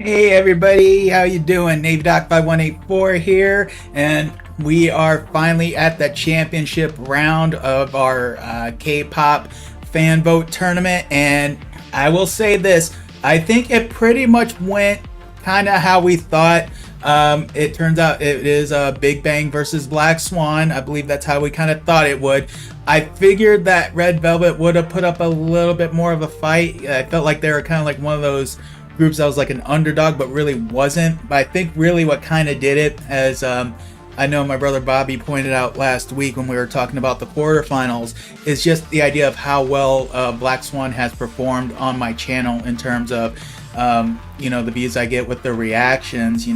Hey everybody, how you doing? Navy Doc 5184 here, and we are finally at the championship round of our K-pop fan vote tournament. And I will say this: I think it pretty much went kind of how we thought. It turns out it is Big Bang versus Black Swan. I believe that's how we kind of thought it would. I figured that Red Velvet would have put up a little bit more of a fight. I felt like they were kind of like one of those groups that was like an underdog, but really wasn't. But I think really what kind of did it, as I know my brother Bobby pointed out last week when we were talking about the quarterfinals, is just the idea of how well Black Swan has performed on my channel in terms of the views I get with the reactions,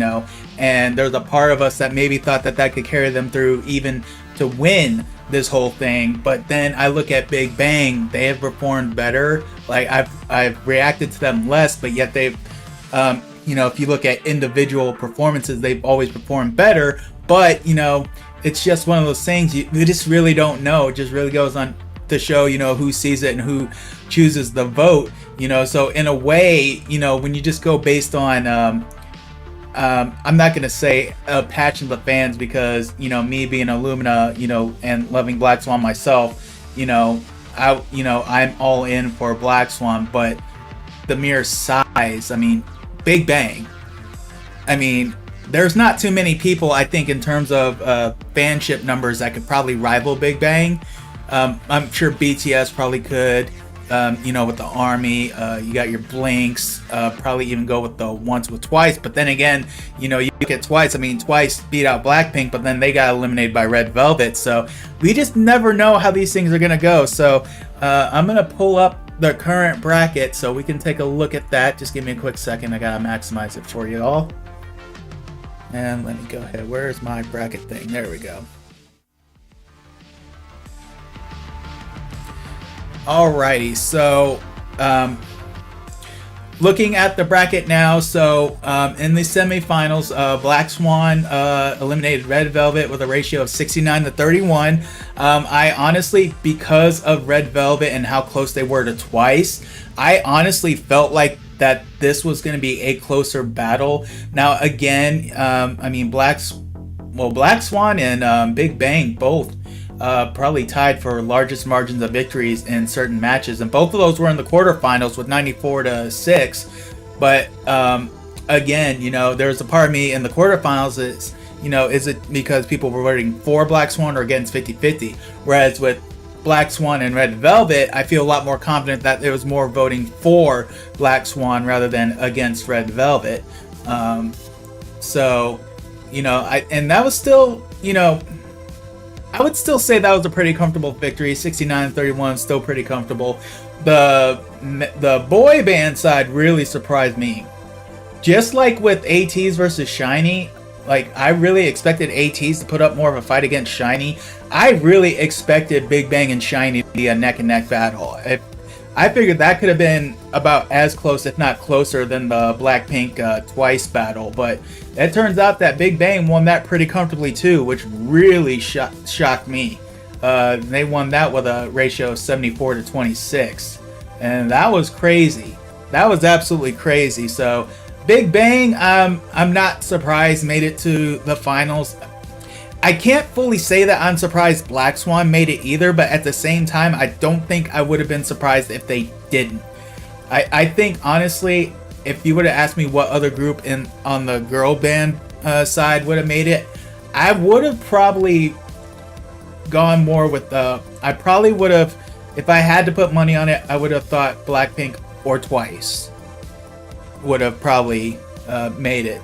and there's a part of us that maybe thought that that could carry them through even to win this whole thing. But then I look at Big Bang; they have performed better. Like I've reacted to them less, but yet they've, if you look at individual performances, they've always performed better. But it's just one of those things you just really don't know. It just really goes on to show who sees it and who chooses the vote. So in a way, when you just go based on I'm not gonna say a passion of the fans, because me being Illumina, and loving Black Swan myself, I'm all in for Black Swan. But the mere size, Big Bang, there's not too many people, I think, in terms of fanship numbers that could probably rival Big Bang. I'm sure BTS probably could. With the army, you got your Blinks, probably even go with the Once with Twice. But then again, you get Twice. Twice beat out Blackpink, but then they got eliminated by Red Velvet. So we just never know how these things are gonna go. So I'm gonna pull up the current bracket so we can take a look at that. Just give me a quick second. I gotta maximize it for you all. And let me go ahead. Where's my bracket thing? There we go. Alrighty, so looking at the bracket now, so in the semifinals, Black Swan eliminated Red Velvet with a ratio of 69-31. I honestly, because of Red Velvet and how close they were to Twice, I honestly felt like that this was going to be a closer battle. Now again, Black Swan and Big Bang both probably tied for largest margins of victories in certain matches, and both of those were in the quarterfinals with 94-6. But again, there's a part of me in the quarterfinals is, is it because people were voting for Black Swan or against 50-50? Whereas with Black Swan and Red Velvet, I feel a lot more confident that there was more voting for Black Swan rather than against Red Velvet. And that was still, I would still say that was a pretty comfortable victory. 69-31, still pretty comfortable. The boy band side really surprised me. Just like with ATEEZ versus SHINee, like I really expected ATEEZ to put up more of a fight against SHINee. I really expected Big Bang and SHINee to be a neck and neck battle. I figured that could have been about as close, if not closer, than the Blackpink Twice battle. But it turns out that Big Bang won that pretty comfortably too, which really shocked me. They won that with a ratio of 74-26. And that was crazy. That was absolutely crazy. So Big Bang, I'm not surprised, made it to the finals. I can't fully say that I'm surprised Black Swan made it either, but at the same time, I don't think I would have been surprised if they didn't. I think, honestly, if you would have asked me what other group on the girl band side would have made it, I would have probably gone more with I probably would have, if I had to put money on it, I would have thought Blackpink or Twice would have probably made it.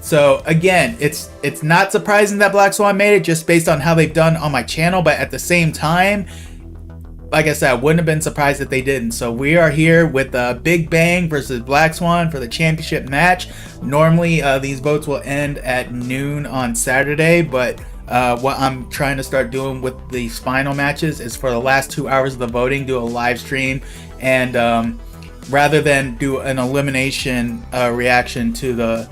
So again, it's not surprising that Black Swan made it just based on how they've done on my channel, but at the same time, like I said, I wouldn't have been surprised if they didn't. So we are here with Big Bang versus Black Swan for the championship match. Normally these votes will end at noon on Saturday, but what I'm trying to start doing with these final matches is for the last 2 hours of the voting, do a live stream, and rather than do an elimination reaction to the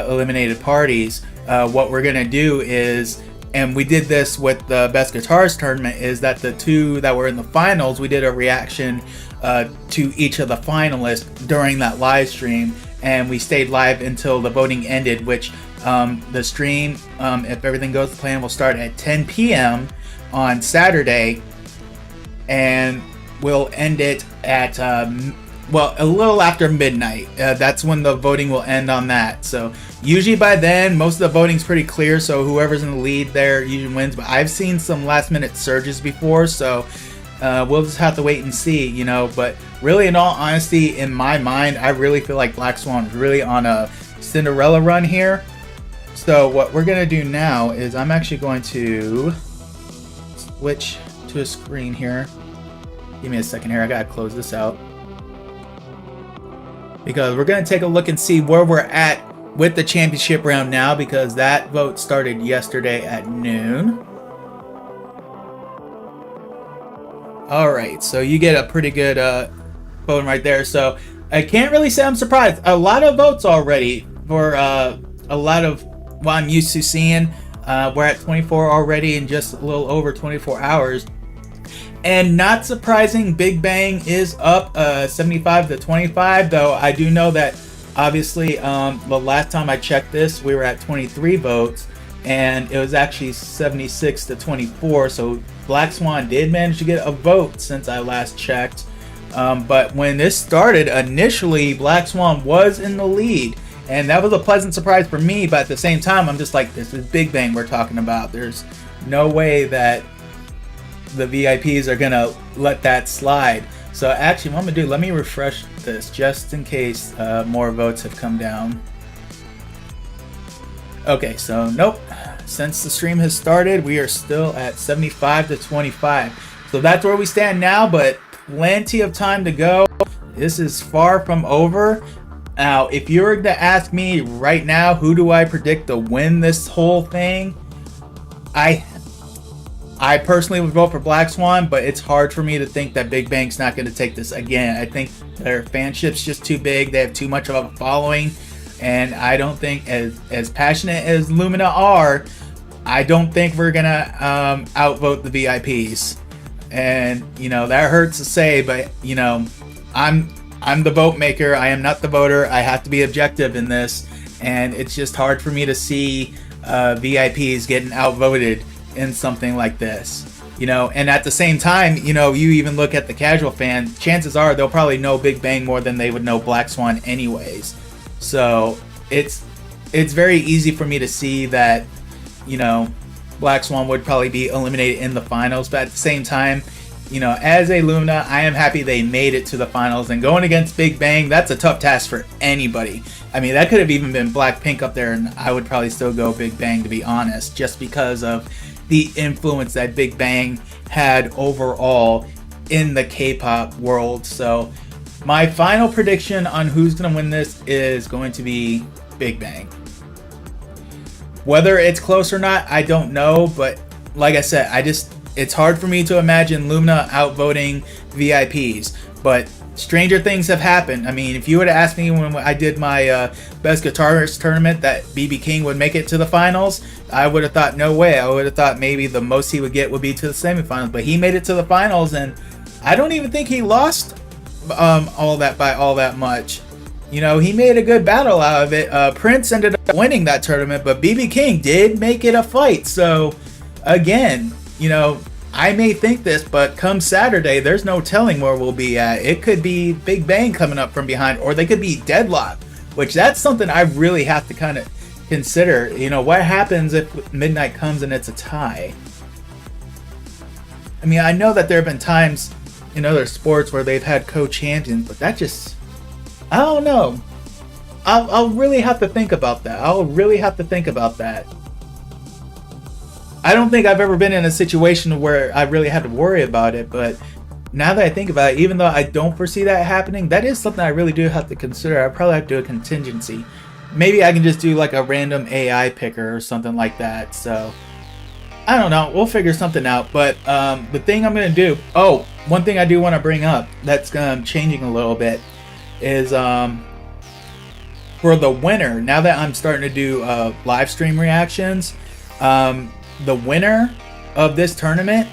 eliminated parties, what we're gonna do is, and we did this with the Best Guitars tournament, is that the two that were in the finals, we did a reaction to each of the finalists during that live stream, and we stayed live until the voting ended, which the stream, if everything goes to plan, will start at 10 p.m. on Saturday, and we'll end it at well, a little after midnight. That's when the voting will end on that. So usually by then, most of the voting's pretty clear, so whoever's in the lead there usually wins. But I've seen some last minute surges before, so we'll just have to wait and see, you know. But really, in all honesty, in my mind, I really feel like Black Swan is really on a Cinderella run here. So what we're gonna do now is I'm actually going to switch to a screen here. Give me a second here, I gotta close this out, because we're going to take a look and see where we're at with the championship round now, because that vote started yesterday at noon. Alright, so you get a pretty good voting right there. So I can't really say I'm surprised. A lot of votes already for a lot of what I'm used to seeing. We're at 24 already in just a little over 24 hours. And not surprising, Big Bang is up 75 to 25, though I do know that obviously the last time I checked this, we were at 23 votes, and it was actually 76 to 24, so Black Swan did manage to get a vote since I last checked. But when this started, initially Black Swan was in the lead, and that was a pleasant surprise for me, but at the same time, I'm just like, this is Big Bang we're talking about. There's no way that the VIPs are gonna let that slide. So actually what I'm gonna do, let me refresh this just in case more votes have come down. Okay, so nope, since the stream has started, we are still at 75 to 25. So that's where we stand now, but plenty of time to go. This is far from over. Now, if you were to ask me right now, who do I predict to win this whole thing? I personally would vote for Black Swan, but it's hard for me to think that Big Bang's not going to take this again. I think their fanship's just too big. They have too much of a following, and I don't think, as passionate as Lumina are, I don't think we're going to outvote the VIPs. And, you know, that hurts to say, but, you know, I'm the vote maker. I am not the voter. I have to be objective in this, and it's just hard for me to see VIPs getting outvoted in something like this, you know. And at the same time, you know, you even look at the casual fan, chances are they'll probably know Big Bang more than they would know Black Swan anyways. So it's very easy for me to see that, you know, Black Swan would probably be eliminated in the finals. But at the same time, you know, as a Lumina, I am happy they made it to the finals, and going against Big Bang, that's a tough task for anybody. I mean, that could have even been Blackpink up there, and I would probably still go Big Bang, to be honest, just because of the influence that Big Bang had overall in the K-pop world. So my final prediction on who's going to win this is going to be Big Bang. Whether it's close or not, I don't know, but like I said, it's hard for me to imagine Lumina outvoting VIPs, but stranger things have happened. I mean, if you would have asked me when I did my Best Guitarist tournament that BB King would make it to the finals, I would have thought no way. I would have thought maybe the most he would get would be to the semifinals, but he made it to the finals, and I don't even think he lost all that much. You know, he made a good battle out of it. Prince ended up winning that tournament, but BB King did make it a fight. So again, you know, I may think this, but come Saturday, there's no telling where we'll be at. It could be Big Bang coming up from behind, or they could be deadlocked, which that's something I really have to kind of consider. You know, what happens if midnight comes and it's a tie? I mean, I know that there have been times in other sports where they've had co-champions, but that just, I don't know. I'll really have to think about that. I don't think I've ever been in a situation where I really had to worry about it, but now that I think about it, even though I don't foresee that happening, that is something I really do have to consider. I probably have to do a contingency. Maybe I can just do like a random AI picker or something like that. So I don't know. We'll figure something out. But the thing I'm going to do, one thing I do want to bring up that's changing a little bit is for the winner, now that I'm starting to do live stream reactions, the winner of this tournament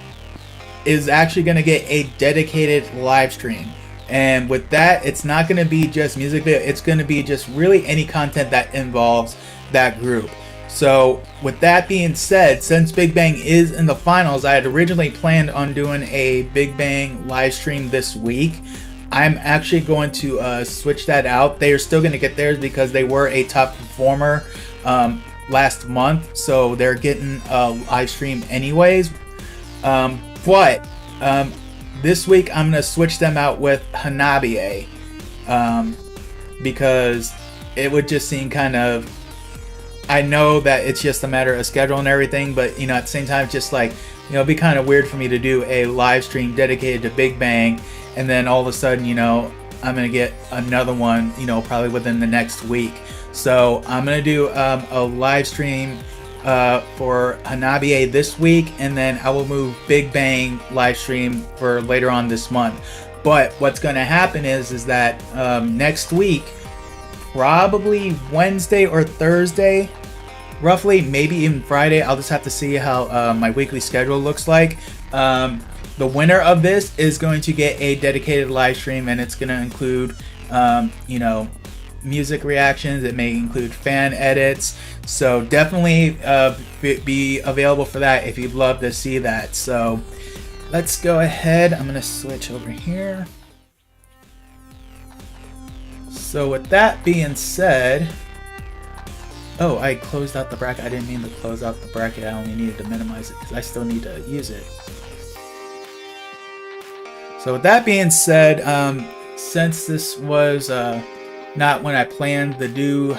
is actually going to get a dedicated live stream. And with that, it's not going to be just music video. It's going to be just really any content that involves that group. So with that being said, since Big Bang is in the finals, I had originally planned on doing a Big Bang live stream this week. I'm actually going to switch that out. They are still going to get theirs because they were a top performer last month, so they're getting a live stream anyways. But this week I'm going to switch them out with Hanabiye, because it would just seem kind of, I know that it's just a matter of schedule and everything, but you know, at the same time, just like, you know, it'd be kind of weird for me to do a live stream dedicated to Big Bang, and then all of a sudden, you know, I'm gonna get another one, you know, probably within the next week. So I'm gonna do a live stream for Hanabiye this week, and then I will move Big Bang live stream for later on this month. But what's gonna happen is that next week, probably Wednesday or Thursday, roughly, maybe even Friday. I'll just have to see how my weekly schedule looks like. The winner of this is going to get a dedicated live stream, and it's going to include, you know, music reactions. It may include fan edits. So definitely be available for that if you'd love to see that. So let's go ahead. I'm going to switch over here. So with that being said, oh, I closed out the bracket. I didn't mean to close out the bracket. I only needed to minimize it because I still need to use it. So with that being said, since this was not when I planned to do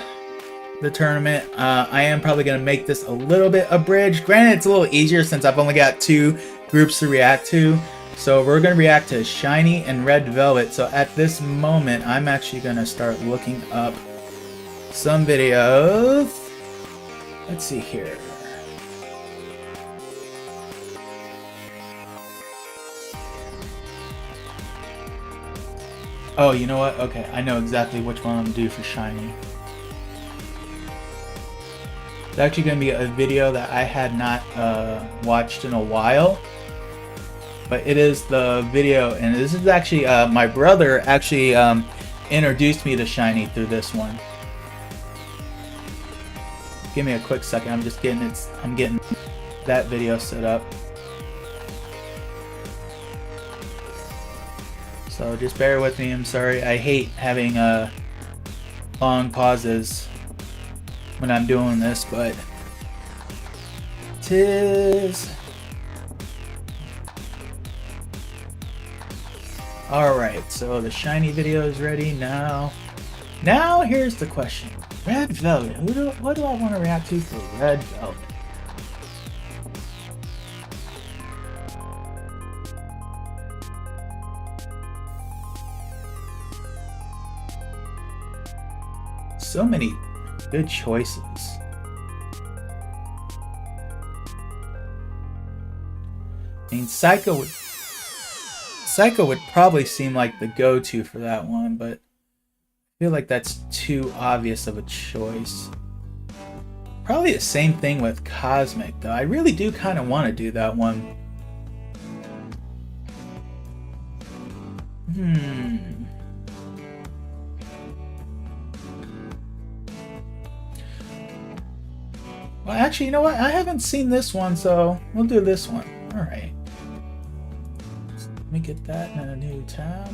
the tournament, I am probably going to make this a little bit abridged. Granted, it's a little easier since I've only got 2 groups to react to. So we're going to react to Shiny and Red Velvet. So at this moment, I'm actually going to start looking up some videos. Let's see here. Oh, you know what? Okay, I know exactly which one I'm going to do for Shiny. It's actually going to be a video that I had not watched in a while. But it is the video, and this is actually my brother actually introduced me to Shiny through this one. Give me a quick second. I'm just getting it. I'm getting that video set up. So just bear with me. I'm sorry. I hate having long pauses when I'm doing this, but tis. Alright, so the Shiny video is ready now. Now here's the question. Red Velvet. What do I want to react to for Red Velvet? So many good choices. I mean, Psycho would probably seem like the go-to for that one, but I feel like that's too obvious of a choice. Probably the same thing with Cosmic, though. I really do kind of want to do that one. Well, actually, you know what? I haven't seen this one, so we'll do this one. Alright. Let me get that in a new tab.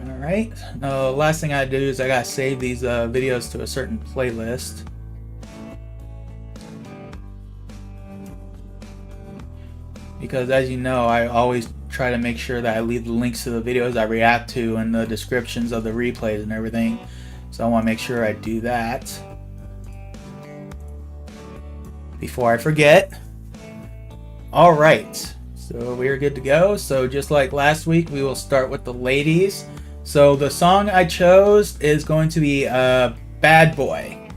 Alright. Now, last thing I do is I gotta save these videos to a certain playlist. Because as you know, I always try to make sure that I leave the links to the videos I react to and the descriptions of the replays and everything. So I want to make sure I do that before I forget. Alright. So we are good to go. So just like last week, we will start with the ladies. So the song I chose is going to be Bad Boy.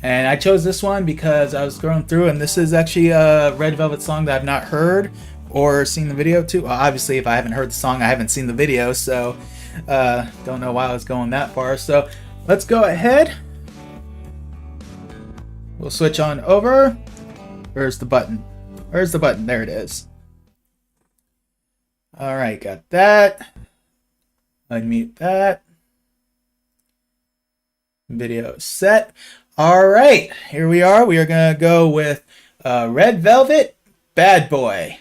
And I chose this one because I was scrolling through, and this is actually a Red Velvet song that I've not heard or seen the video to. Well, obviously, if I haven't heard the song, I haven't seen the video, so don't know why I was going that far. So let's go ahead. We'll switch on over. Where's the button? Where's the button? There it is. All right, got that. Unmute that. Video set. All right, here we are. We are going to go with Red Velvet, Bad Boy.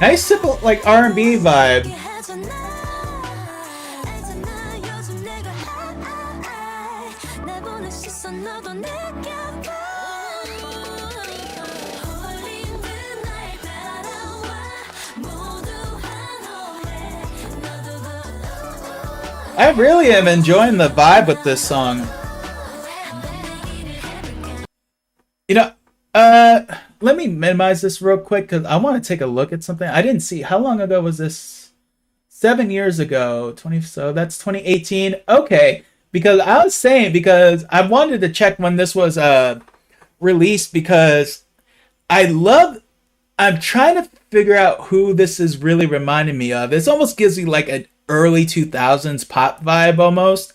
Nice simple like R&B vibe. I really am enjoying the vibe with this song. You know, let me minimize this real quick because I want to take a look at something. I didn't see. How long ago was this? 7 years ago. 20. So that's 2018. Okay. Because I was saying, because I wanted to check when this was released, because I'm trying to figure out who this is really reminding me of. This almost gives me like an early 2000s pop vibe almost.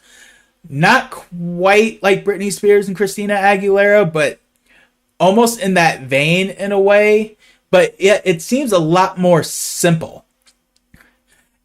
Not quite like Britney Spears and Christina Aguilera, but almost in that vein in a way. But it seems a lot more simple.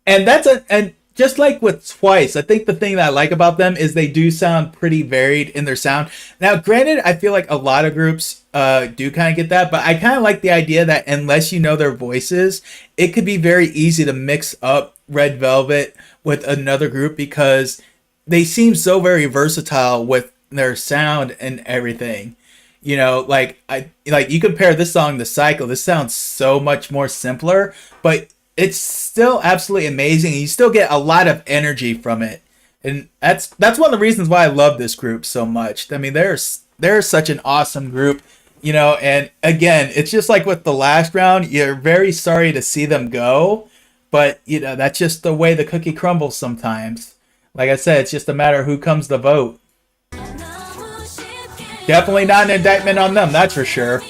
And and just like with Twice, I think the thing that I like about them is they do sound pretty varied in their sound. Now, granted, I feel like a lot of groups do kind of get that, but I kind of like the idea that unless you know their voices, it could be very easy to mix up Red Velvet with another group because they seem so very versatile with their sound and everything. You know, like you compare this song to Cycle, this sounds so much more simpler, but it's still absolutely amazing. You still get a lot of energy from it. And that's one of the reasons why I love this group so much. I mean, they're such an awesome group, you know, and again, it's just like with the last round, you're very sorry to see them go, but you know, that's just the way the cookie crumbles sometimes. Like I said, it's just a matter of who comes to vote. Definitely not an indictment on them, that's for sure.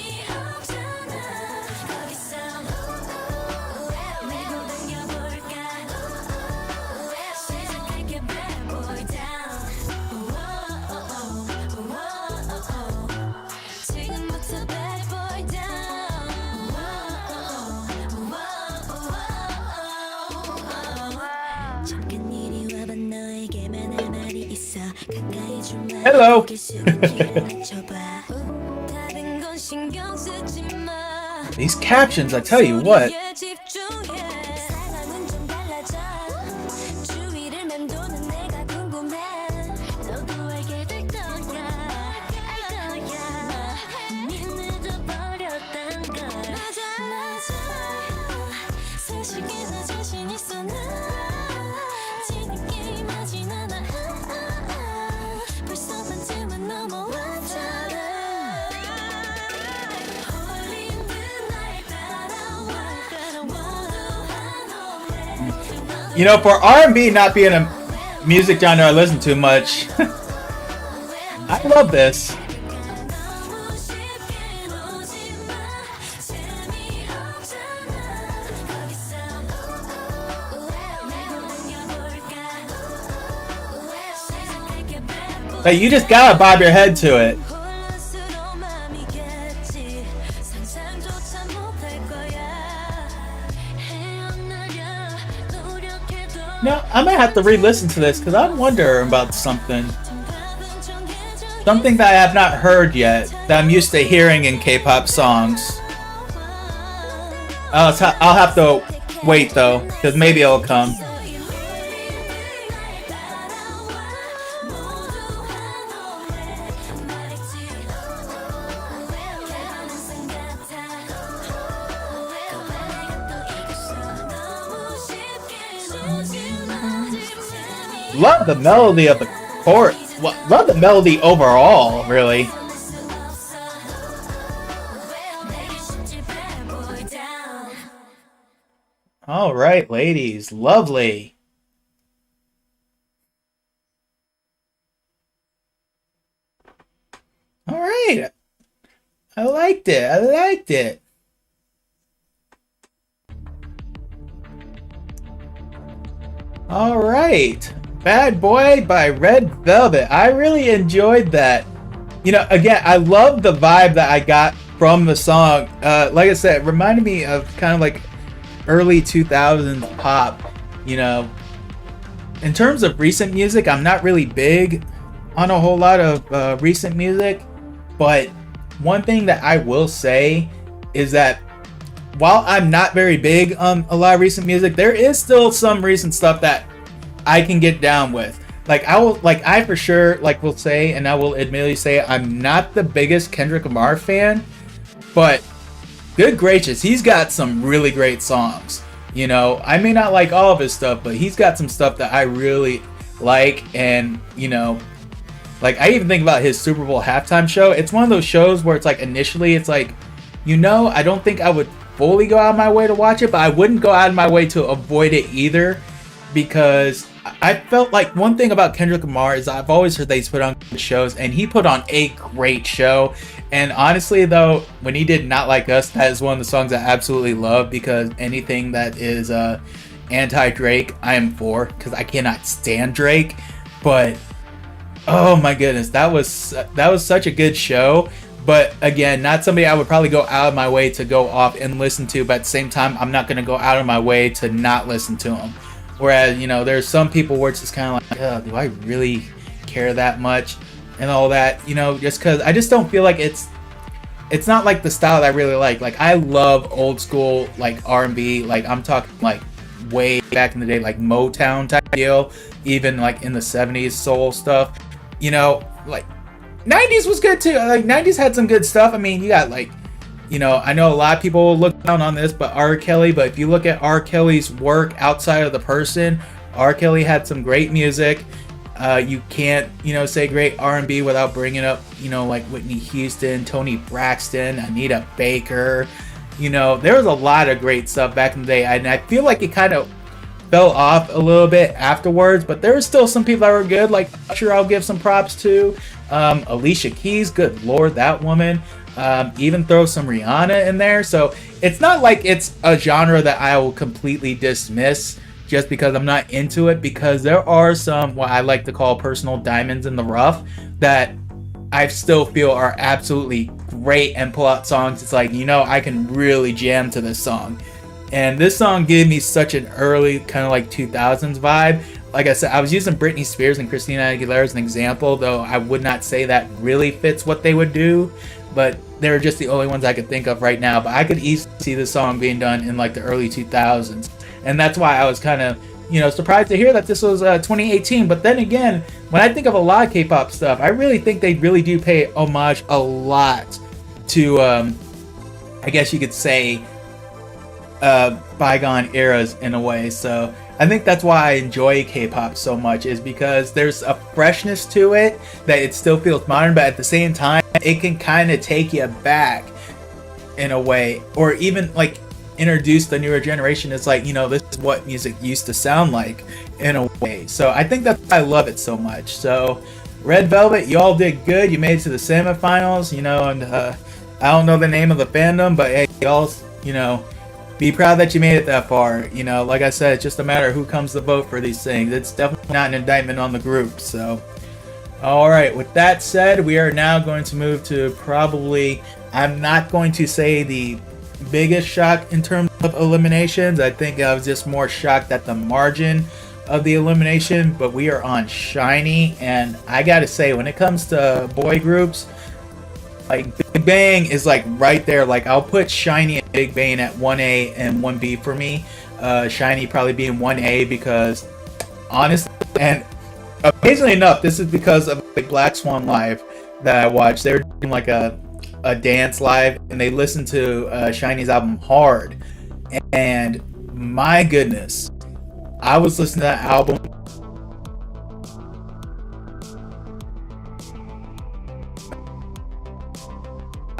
Hello. These captions, I tell you what. You know, for R&B not being a music genre I listen to much, I love this. Like, you just gotta bob your head to it. No, I might have to re-listen to this because I wonder about something. Something that I have not heard yet that I'm used to hearing in K-pop songs. I'll have to wait though, because maybe it'll come. Love the melody of the chorus, love the melody overall, really. All right, ladies, lovely. All right, I liked it. I liked it. All right, Bad Boy by Red Velvet. I really enjoyed that. You know, again, I love the vibe that I got from the song. Like I said, it reminded me of kind of like early 2000s pop. You know, in terms of recent music, I'm not really big on a whole lot of recent music, but one thing that I will say is that while I'm not very big on a lot of recent music, there is still some recent stuff that I can get down with. Like I for sure will say, and I will admittedly say, I'm not the biggest Kendrick Lamar fan, but good gracious, he's got some really great songs. You know, I may not like all of his stuff, but he's got some stuff that I really like. And you know, like I even think about his Super Bowl halftime show. It's one of those shows where it's like initially it's like, you know, I don't think I would fully go out of my way to watch it, but I wouldn't go out of my way to avoid it either, because I felt like one thing about Kendrick Lamar is I've always heard that he's put on good shows, and he put on a great show. And honestly though, when he did Not Like Us, that is one of the songs I absolutely love, because anything that is anti-Drake I am for, because I cannot stand Drake. But oh my goodness, that was such a good show. But again, not somebody I would probably go out of my way to go off and listen to, but at the same time, I'm not going to go out of my way to not listen to him. Whereas, you know, there's some people where it's just kind of like, oh, do I really care that much and all that, you know, just because I just don't feel like it's not like the style that I really like. Like, I love old school, like R&B, like I'm talking like way back in the day, like Motown type deal, even like in the 70s soul stuff, you know, like 90s was good too. Like 90s had some good stuff. I mean, you got like, you know, I know a lot of people look down on this, but R. Kelly, but if you look at R. Kelly's work outside of the person, R. Kelly had some great music. You can't, you know, say great R&B without bringing up, you know, like Whitney Houston, Toni Braxton, Anita Baker. You know, there was a lot of great stuff back in the day, and I feel like it kind of fell off a little bit afterwards, but there were still some people that were good. Like, sure, I'll give some props to Alicia Keys. Good lord, that woman. Even throw some Rihanna in there. So it's not like it's a genre that I will completely dismiss just because I'm not into it, because there are some what I like to call personal diamonds in the rough that I still feel are absolutely great and pull out songs. It's like, you know, I can really jam to this song. And this song gave me such an early kind of like 2000s vibe. Like I said, I was using Britney Spears and Christina Aguilera as an example, though I would not say that really fits what they would do. But they're just the only ones I could think of right now. But I could easily see this song being done in like the early 2000s. And that's why I was kind of, you know, surprised to hear that this was 2018. But then again, when I think of a lot of K-pop stuff, I really think they really do pay homage a lot to, I guess you could say, bygone eras in a way. So I think that's why I enjoy K-pop so much, is because there's a freshness to it that it still feels modern, but at the same time it can kind of take you back in a way, or even like introduce the newer generation. It's like, you know, this is what music used to sound like in a way. So I think that's why I love it so much. So Red Velvet, y'all did good. You made it to the semifinals, you know, and I don't know the name of the fandom, but hey, y'all, you know, be proud that you made it that far. You know, like I said, it's just a matter of who comes to vote for these things. It's definitely not an indictment on the group. So, all right, with that said, we are now going to move to probably, I'm not going to say the biggest shock in terms of eliminations. I think I was just more shocked at the margin of the elimination, but we are on SHINee, and I gotta say, when it comes to boy groups, like Big Bang is like right there. Like I'll put SHINee and Big Bang at 1A and 1B for me. SHINee probably being 1A because honestly, and amazingly enough, this is because of the BLACKSWAN live that I watched. They were doing like a dance live, and they listened to SHINee's album Hard, and my goodness, I was listening to that album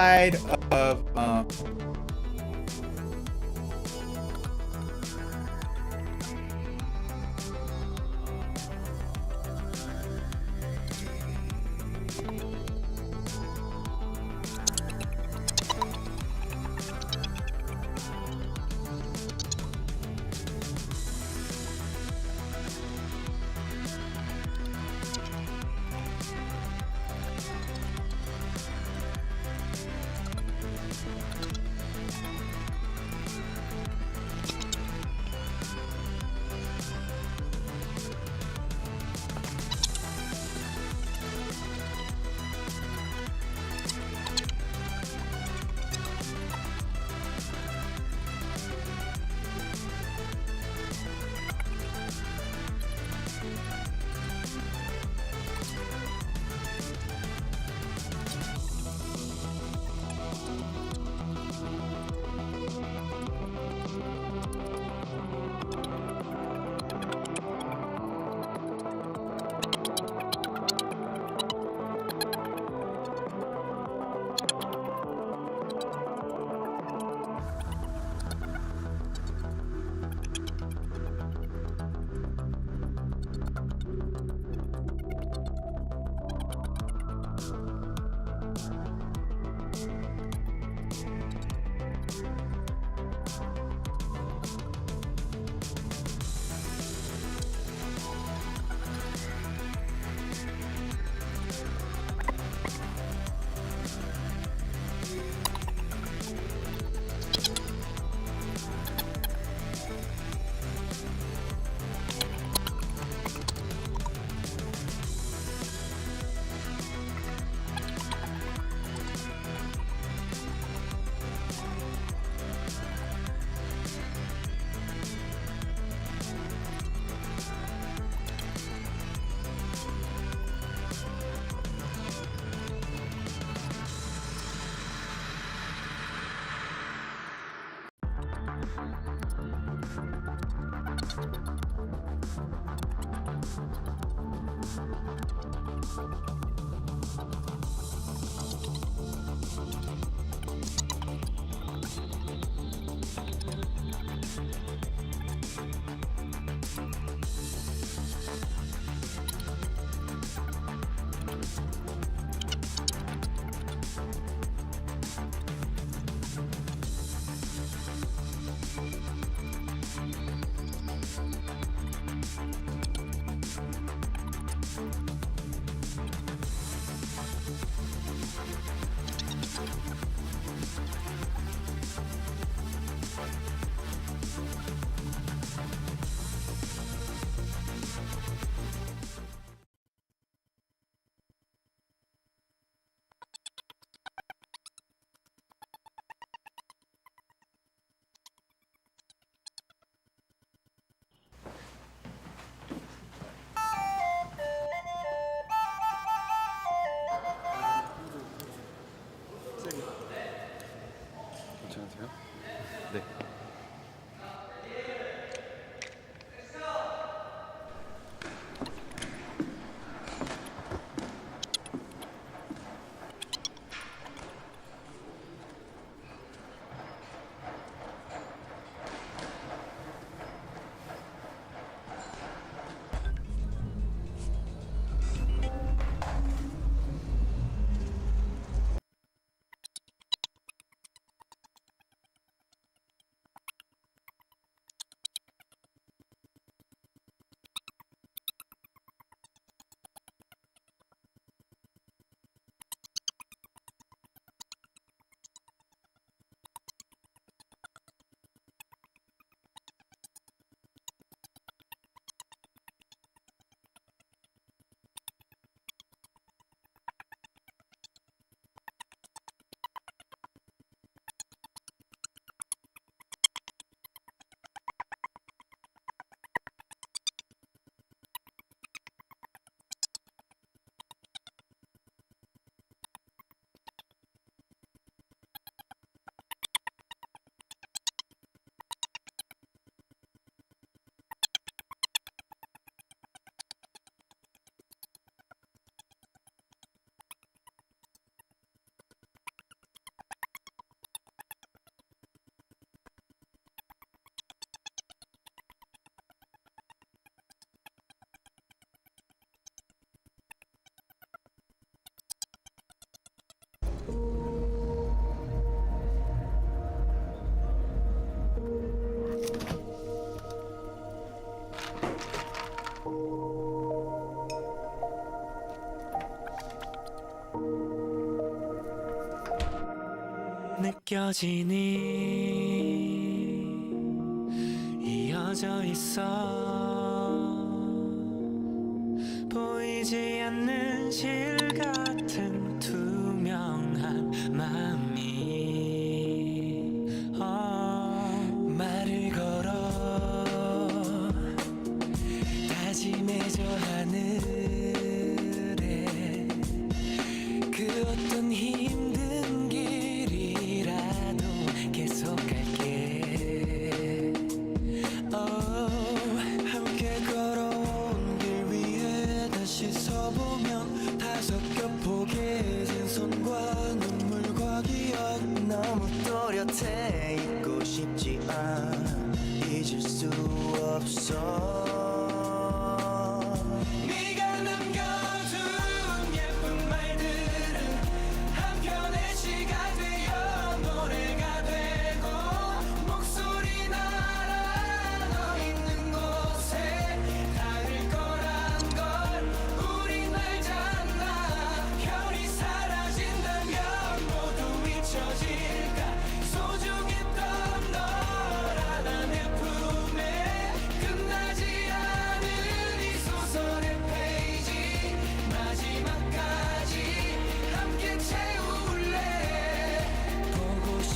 side of 느껴지니 이어져 있어 보이지 않는 실 같은 투명한 마음이 말을 걸어 다짐해져 하늘에 그 어떤 힘든 길이라도 계속 갈게 함께 걸어온 길 위에 다시 서보면 다 섞여 포개진 손과 눈물과 기억 너무 또렷해 잊고 싶지 않아 잊을 수 없어 네가 남겨둔 예쁜 말들은 한편의 시가 되어 노래가 되고 목소리 날아 너 있는 곳에 닿을 거란 걸 우린 알잖아 별이 사라진다면 모두 잊혀질까 소중했던 너란 내 품에 끝나지 않은 이 소설의 페이지 마지막까지 함께 채울래 보고 싶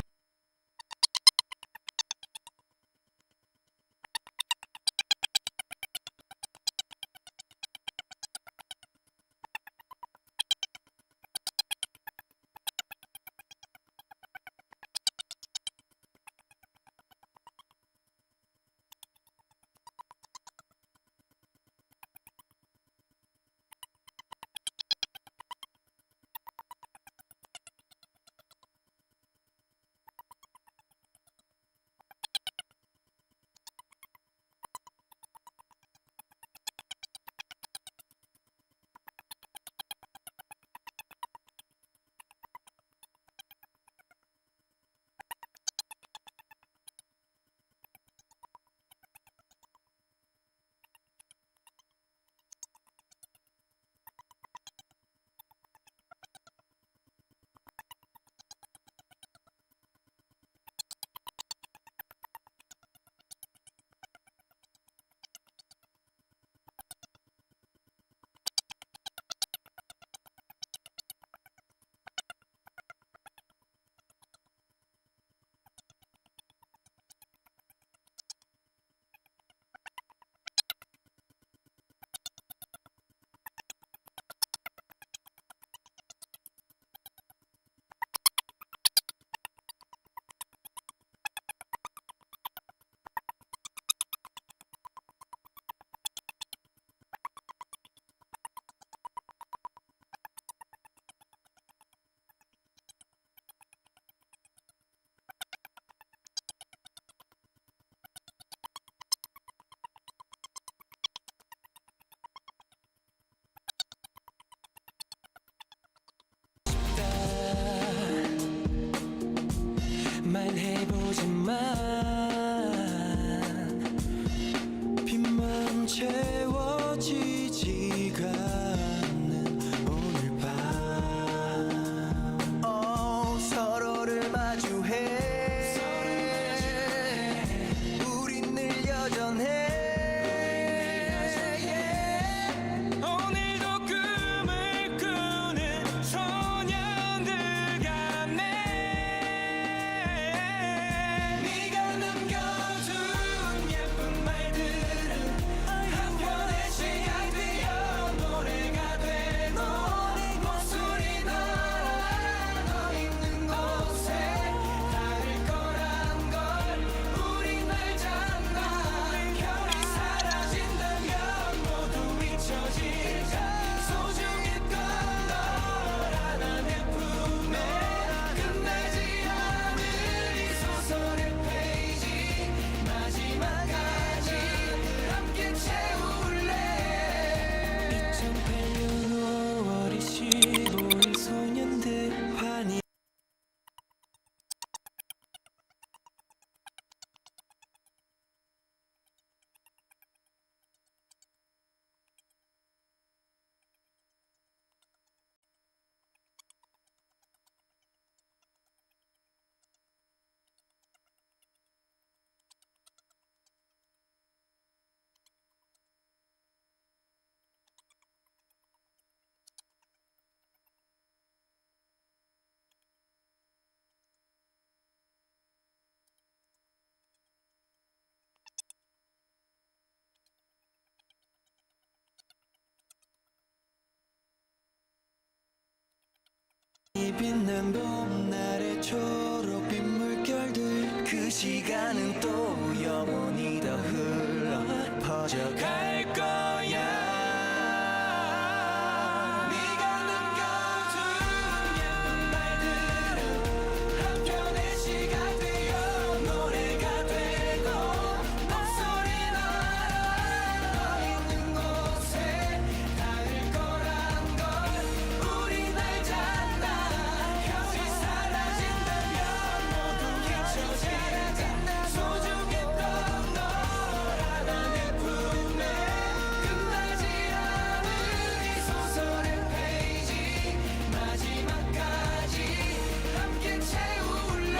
말해보지만 빈만 채워지지가 않는 오늘 밤 서로를 마주해 우린 늘 여전해 오늘도 꿈을 꾸는 소년들 같네 네가 남겨둔 예쁜 말들은 한편의 시가 되어 노래가 되고 목소리 날아 너 있는 곳에 닿을 거란 걸 우린 알잖아 별이 사라진다면 모두 잊혀질까 소중했던 너란 내 품에 끝나지 않은 이 소설의 페이지 마지막까지 함께 채울래 2008년 5월 25일 소년들 환희 빛난 봄날의 초록빛 물결들 그 시간은 또 영원히 더 흘러 퍼져갈 거야 네가 남겨둔 예쁜 말들은 한편의 시가 되어 노래가 되고 목소리 날아 너 있는 곳에 닿을 거란 걸 우린 알잖아 별이 사라진다면 모두 잊혀지는 소중했던 너라는 내 품에 끝나지 않은 이 소설의 페이지 마지막까지 함께 채울래